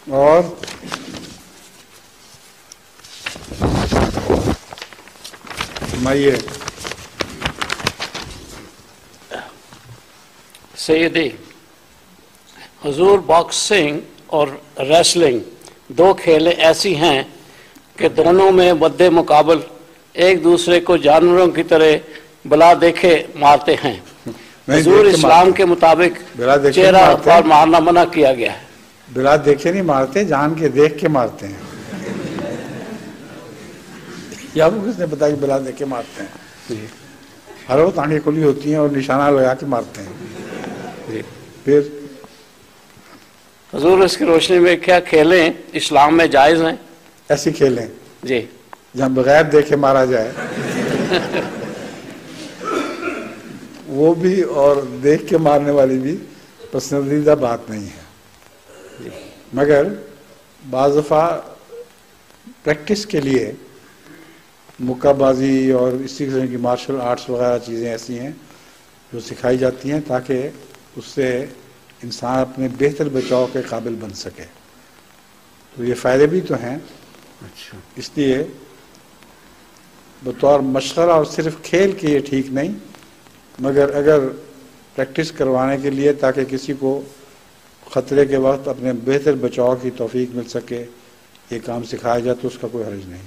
اور فرمائیے. سیدی حضور، باکسنگ اور ریسلنگ دو کھیلیں ایسی ہیں کہ دونوں میں مد مقابل ایک دوسرے کو جانوروں کی طرح بلا دیکھے مارتے ہیں. حضور اسلام کے مطابق چہرہ پر مارنا منع کیا گیا ہے. بلا دیکھے نہیں مارتے، جان کے دیکھ کے مارتے ہیں. یا وہ کس نے بتایا کہ بلا دیکھ کے مارتے ہیں؟ ہر وقت آنکھیں کھلی ہوتی ہیں اور نشانہ لگا کے مارتے ہیں. پھر حضور اس کی روشنی میں کیا کھیلیں اسلام میں جائز ہیں؟ ایسی کھیلیں جی جہاں بغیر دیکھے مارا جائے وہ بھی، اور دیکھ کے مارنے والی بھی پسندیدہ بات نہیں ہے. مگر بعض دفعہ پریکٹس کے لیے مکہ بازی اور اسی قسم کی مارشل آرٹس وغیرہ چیزیں ایسی ہیں جو سکھائی جاتی ہیں تاکہ اس سے انسان اپنے بہتر بچاؤ کے قابل بن سکے. تو یہ فائدے بھی تو ہیں. اس لیے بطور مشغلہ اور صرف کھیل کے یہ ٹھیک نہیں، مگر اگر پریکٹس کروانے کے لیے تاکہ کسی کو خطرے کے وقت اپنے بہتر بچاؤ کی توفیق مل سکے یہ کام سکھایا جائے تو اس کا کوئی حرج نہیں.